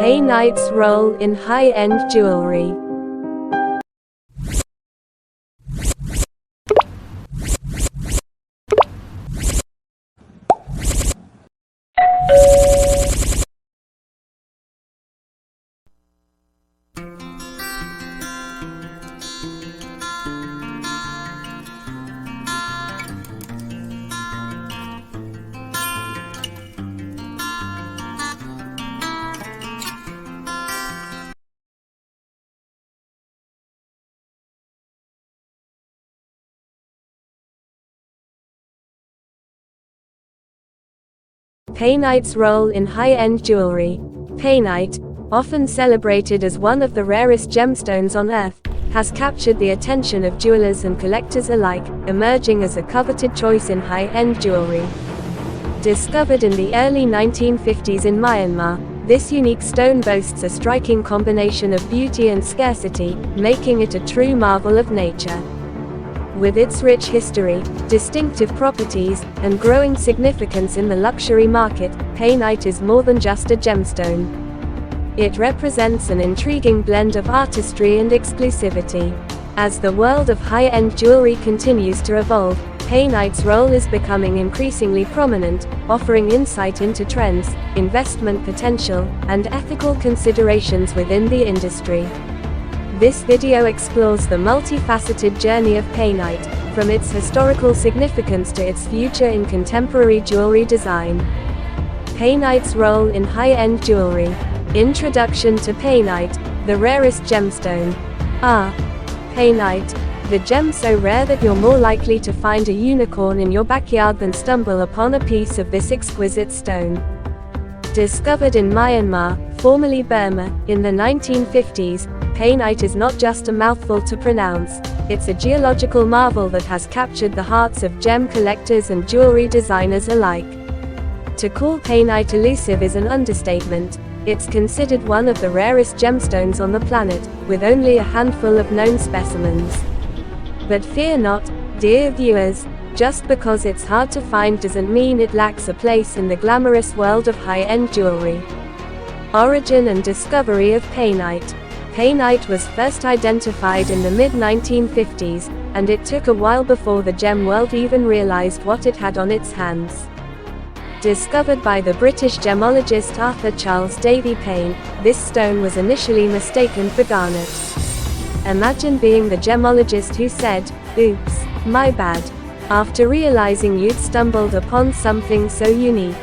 Painite's role in high-end jewelry. Painite's role in high-end jewelry. Painite, often celebrated as one of the rarest gemstones on Earth, has captured the attention of jewelers and collectors alike, emerging as a coveted choice in high-end jewelry. Discovered in the early 1950s in Myanmar, this unique stone boasts a striking combination of beauty and scarcity, making it a true marvel of nature. With its rich history, distinctive properties, and growing significance in the luxury market, painite is more than just a gemstone. It represents an intriguing blend of artistry and exclusivity. As the world of high-end jewelry continues to evolve, painite's role is becoming increasingly prominent, offering insight into trends, investment potential, and ethical considerations within the industry. This video explores the multifaceted journey of painite, from its historical significance to its future in contemporary jewelry design. Painite's role in high-end jewelry. Introduction to painite, the rarest gemstone. Painite, the gem so rare that you're more likely to find a unicorn in your backyard than stumble upon a piece of this exquisite stone. Discovered in Myanmar, formerly Burma, in the 1950s, painite is not just a mouthful to pronounce, it's a geological marvel that has captured the hearts of gem collectors and jewelry designers alike. To call painite elusive is an understatement. It's considered one of the rarest gemstones on the planet, with only a handful of known specimens. But fear not, dear viewers, just because it's hard to find doesn't mean it lacks a place in the glamorous world of high-end jewelry. Origin and discovery of painite. Painite was first identified in the mid-1950s, and it took a while before the gem world even realized what it had on its hands. Discovered by the British gemologist Arthur Charles A.C.D.Pain, this stone was initially mistaken for garnet. Imagine being the gemologist who said, "Oops, my bad," after realizing you'd stumbled upon something so unique.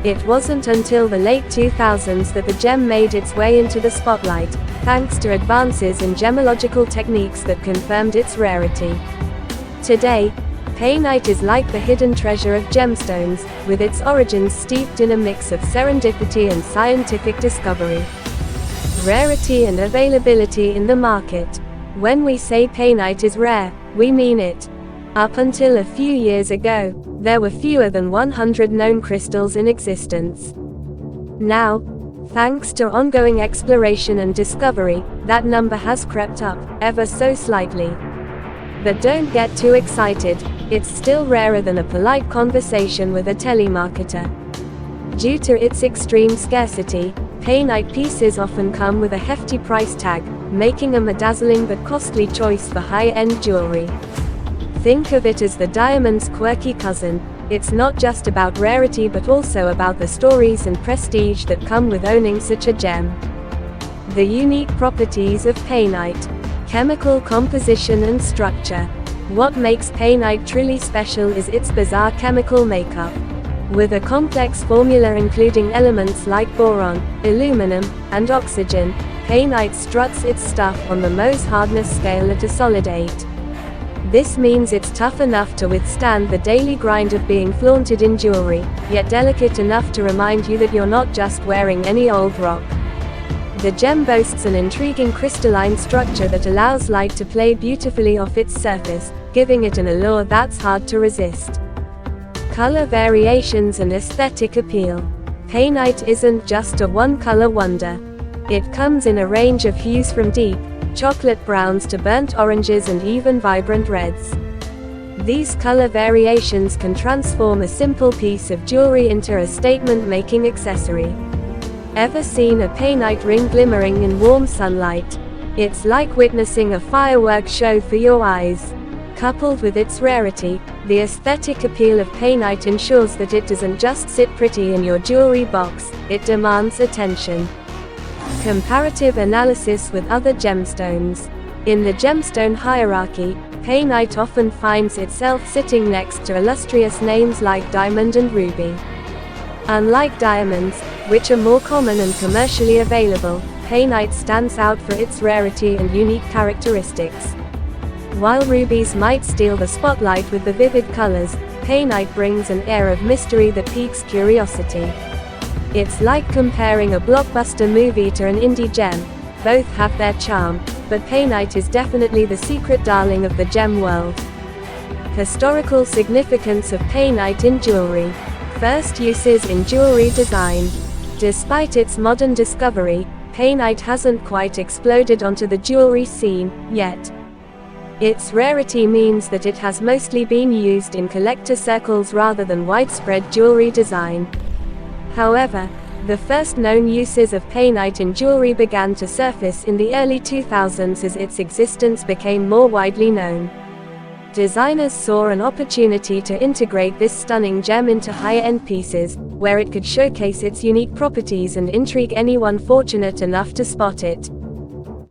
It wasn't until the late 2000s that the gem made its way into the spotlight, thanks to advances in gemological techniques that confirmed its rarity. Today, painite is like the hidden treasure of gemstones, with its origins steeped in a mix of serendipity and scientific discovery. Rarity and availability in the market. When we say painite is rare, we mean it. Up until a few years ago, there were fewer than 100 known crystals in existence. Now, thanks to ongoing exploration and discovery, that number has crept up, ever so slightly. But don't get too excited, it's still rarer than a polite conversation with a telemarketer. Due to its extreme scarcity, painite pieces often come with a hefty price tag, making them a dazzling but costly choice for high-end jewelry. Think of it as the diamond's quirky cousin. It's not just about rarity but also about the stories and prestige that come with owning such a gem. The unique properties of painite. Chemical composition and structure. What makes painite truly special is its bizarre chemical makeup. With a complex formula including elements like boron, aluminum, and oxygen, painite struts its stuff on the Mohs hardness scale at a solid 8. This means it's tough enough to withstand the daily grind of being flaunted in jewelry, yet delicate enough to remind you that you're not just wearing any old rock. The gem boasts an intriguing crystalline structure that allows light to play beautifully off its surface, giving it an allure that's hard to resist. Color variations and aesthetic appeal. Painite isn't just a one-color wonder. It comes in a range of hues from deep chocolate browns to burnt oranges and even vibrant reds. These color variations can transform a simple piece of jewelry into a statement-making accessory. Ever seen a painite ring glimmering in warm sunlight? It's like witnessing a fireworks show for your eyes. Coupled with its rarity, the aesthetic appeal of painite ensures that it doesn't just sit pretty in your jewelry box, it demands attention. Comparative analysis with other gemstones. In the gemstone hierarchy, painite often finds itself sitting next to illustrious names like diamond and ruby. Unlike diamonds, which are more common and commercially available, painite stands out for its rarity and unique characteristics. While rubies might steal the spotlight with the vivid colors, painite brings an air of mystery that piques curiosity. It's like comparing a blockbuster movie to an indie gem. Both have their charm, but painite is definitely the secret darling of the gem world. Historical significance of painite in jewelry. First uses in jewelry design. Despite its modern discovery, painite hasn't quite exploded onto the jewelry scene yet. Its rarity means that it has mostly been used in collector circles rather than widespread jewelry design. However, the first known uses of painite in jewelry began to surface in the early 2000s as its existence became more widely known. Designers saw an opportunity to integrate this stunning gem into higher-end pieces, where it could showcase its unique properties and intrigue anyone fortunate enough to spot it.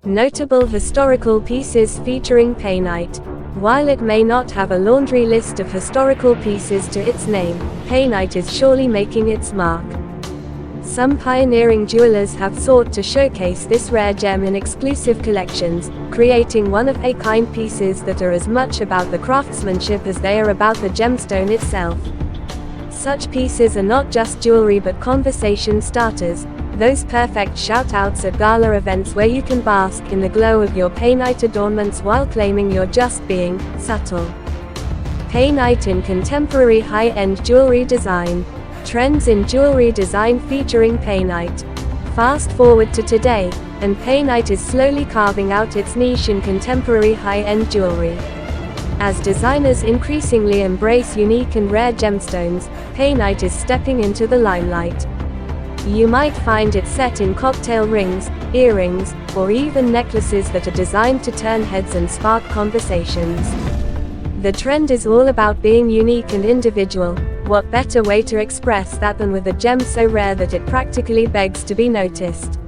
Notable historical pieces featuring painite. While it may not have a laundry list of historical pieces to its name, painite is surely making its mark. Some pioneering jewelers have sought to showcase this rare gem in exclusive collections, creating one-of-a-kind pieces that are as much about the craftsmanship as they are about the gemstone itself. Such pieces are not just jewelry but conversation starters, those perfect shout-outs at gala events where you can bask in the glow of your painite adornments while claiming you're just being subtle. Painite in contemporary high-end jewelry design. Trends in jewelry design featuring painite. Fast forward to today, and painite is slowly carving out its niche in contemporary high-end jewelry. As designers increasingly embrace unique and rare gemstones, painite is stepping into the limelight. You might find it set in cocktail rings, earrings, or even necklaces that are designed to turn heads and spark conversations. The trend is all about being unique and individual. What better way to express that than with a gem so rare that it practically begs to be noticed?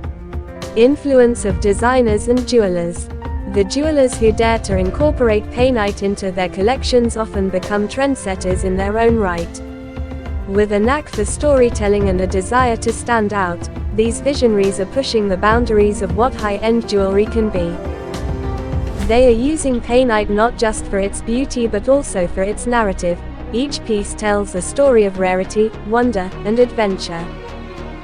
Influence of designers and jewelers. The jewelers who dare to incorporate painite into their collections often become trendsetters in their own right. With a knack for storytelling and a desire to stand out, these visionaries are pushing the boundaries of what high-end jewelry can be. They are using painite not just for its beauty but also for its narrative. Each piece tells a story of rarity, wonder, and adventure.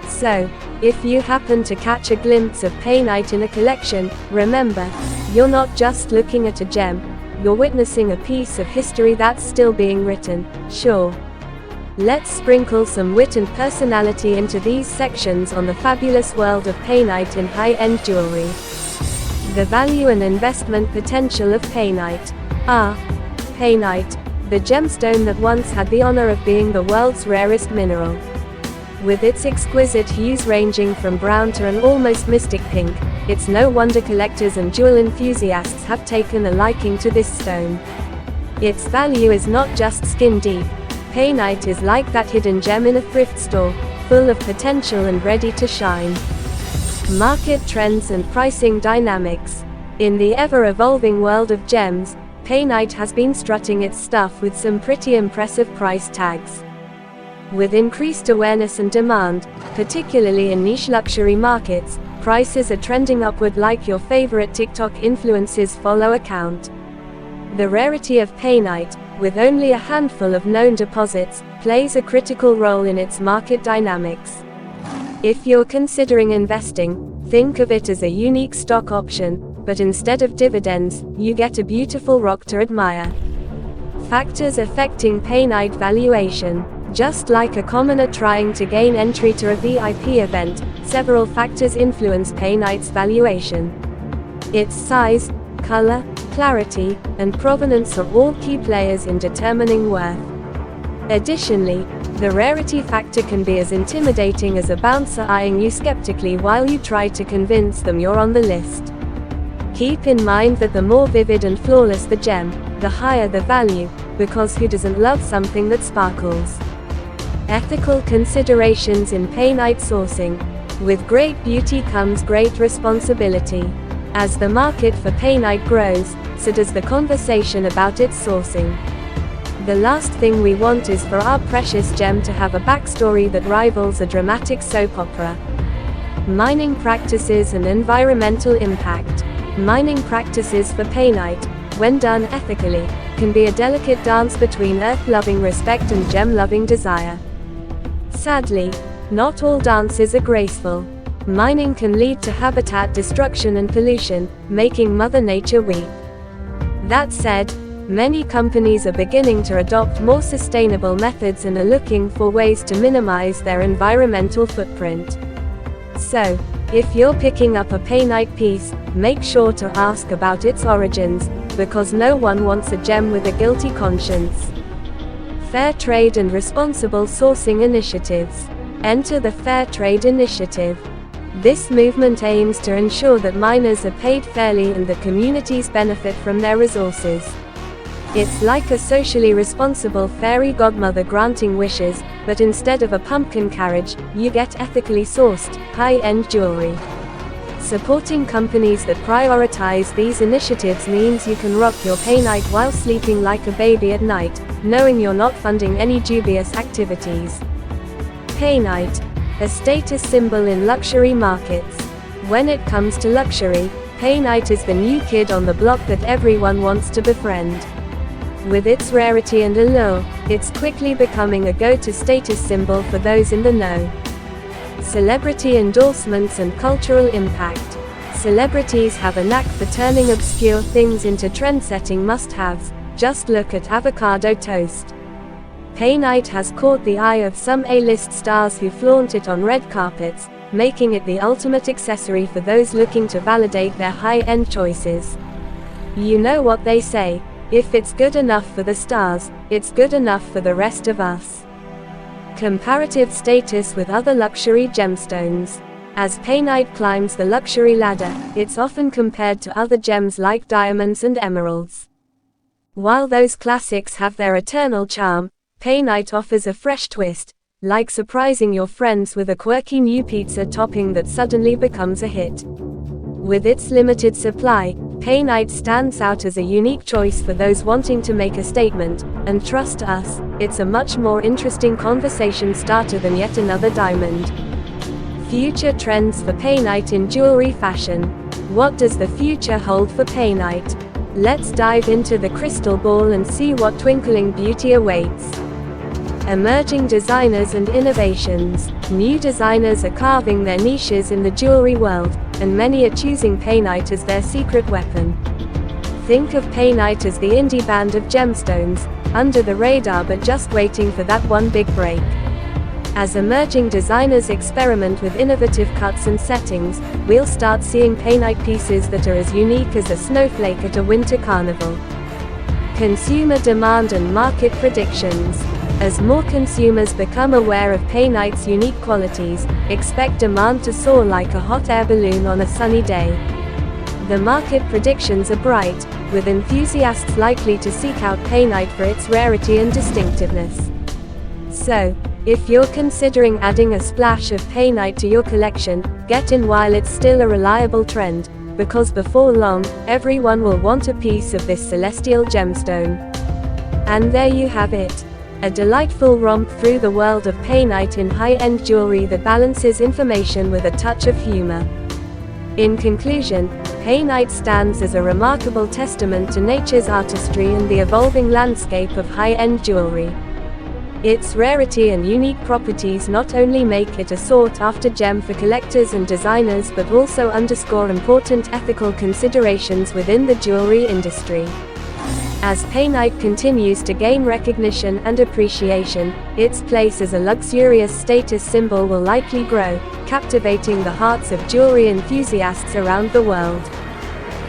So, if you happen to catch a glimpse of painite in a collection, remember, you're not just looking at a gem, you're witnessing a piece of history that's still being written. Sure. Let's sprinkle some wit and personality into these sections on the fabulous world of painite in high-end jewelry. The value and investment potential of painite. Painite, the gemstone that once had the honor of being the world's rarest mineral. With its exquisite hues ranging from brown to an almost mystic pink, it's no wonder collectors and jewel enthusiasts have taken a liking to this stone. Its value is not just skin deep. Painite is like that hidden gem in a thrift store, full of potential and ready to shine. Market trends and pricing dynamics. In the ever-evolving world of gems, painite has been strutting its stuff with some pretty impressive price tags. With increased awareness and demand, particularly in niche luxury markets, prices are trending upward like your favorite TikTok influencers follow account. The rarity of painite, with only a handful of known deposits, plays a critical role in its market dynamics. If you're considering investing, think of it as a unique stock option, but instead of dividends, you get a beautiful rock to admire. Factors affecting painite valuation. Just like a commoner trying to gain entry to a VIP event, several factors influence painite's valuation. Its size, color, clarity, and provenance are all key players in determining worth. Additionally, The rarity factor can be as intimidating as a bouncer eyeing you skeptically while you try to convince them you're on the list. Keep in mind that the more vivid and flawless the gem, the higher the value, because who doesn't love something that sparkles? Ethical considerations in painite sourcing. With great beauty comes great responsibility. As the market for painite grows, so does the conversation about its sourcing. The last thing we want is for our precious gem to have a backstory that rivals a dramatic soap opera. Mining practices and environmental impact. Mining practices for painite, when done ethically, can be a delicate dance between earth-loving respect and gem-loving desire. Sadly, not all dances are graceful. Mining can lead to habitat destruction and pollution, making Mother Nature weep. That said, many companies are beginning to adopt more sustainable methods and are looking for ways to minimize their environmental footprint. So, if you're picking up a painite piece, make sure to ask about its origins, because no one wants a gem with a guilty conscience. Fair trade and responsible sourcing initiatives. Enter the Fair Trade Initiative. This movement aims to ensure that miners are paid fairly and that communities benefit from their resources. It's like a socially responsible fairy godmother granting wishes, but instead of a pumpkin carriage, you get ethically sourced, high-end jewelry. Supporting companies that prioritize these initiatives means you can rock your painite while sleeping like a baby at night, knowing you're not funding any dubious activities. Painite, a status symbol in luxury markets. When it comes to luxury, painite is the new kid on the block that everyone wants to befriend. With its rarity and allure, it's quickly becoming a go-to status symbol for those in the know. Celebrity endorsements and cultural impact. Celebrities have a knack for turning obscure things into trend-setting must-haves. Just look at avocado toast. Painite has caught the eye of some A-list stars who flaunt it on red carpets, making it the ultimate accessory for those looking to validate their high-end choices. You know what they say, if it's good enough for the stars, it's good enough for the rest of us. Comparative status with other luxury gemstones. As painite climbs the luxury ladder, it's often compared to other gems like diamonds and emeralds. While those classics have their eternal charm, painite offers a fresh twist, like surprising your friends with a quirky new pizza topping that suddenly becomes a hit. With its limited supply, painite stands out as a unique choice for those wanting to make a statement, and trust us, it's a much more interesting conversation starter than yet another diamond. Future trends for painite in jewelry fashion. What does the future hold for painite? Let's dive into the crystal ball and see what twinkling beauty awaits. Emerging designers and innovations. New designers are carving their niches in the jewelry world, and many are choosing painite as their secret weapon. Think of painite as the indie band of gemstones, under the radar but just waiting for that one big break. As emerging designers experiment with innovative cuts and settings, we'll start seeing painite pieces that are as unique as a snowflake at a winter carnival. Consumer demand and market predictions. As more consumers become aware of painite's unique qualities, expect demand to soar like a hot air balloon on a sunny day. The market predictions are bright, with enthusiasts likely to seek out painite for its rarity and distinctiveness. So, if you're considering adding a splash of painite to your collection, get in while it's still a reliable trend, because before long, everyone will want a piece of this celestial gemstone. And there you have it. A delightful romp through the world of painite in high-end jewelry that balances information with a touch of humor. In conclusion, painite stands as a remarkable testament to nature's artistry and the evolving landscape of high-end jewelry. Its rarity and unique properties not only make it a sought-after gem for collectors and designers but also underscore important ethical considerations within the jewelry industry. As painite continues to gain recognition and appreciation, its place as a luxurious status symbol will likely grow, captivating the hearts of jewelry enthusiasts around the world.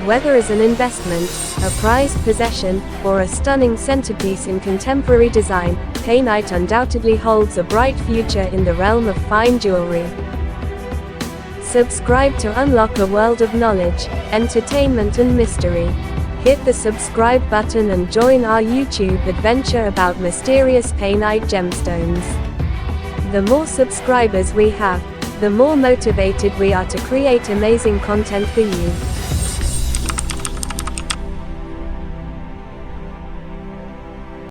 Whether as an investment, a prized possession, or a stunning centerpiece in contemporary design, Painite undoubtedly holds a bright future in the realm of fine jewelry. Subscribe to unlock a world of knowledge, entertainment and mystery. Hit the subscribe button and join our YouTube adventure about mysterious Painite gemstones. The more subscribers we have, the more motivated we are to create amazing content for you.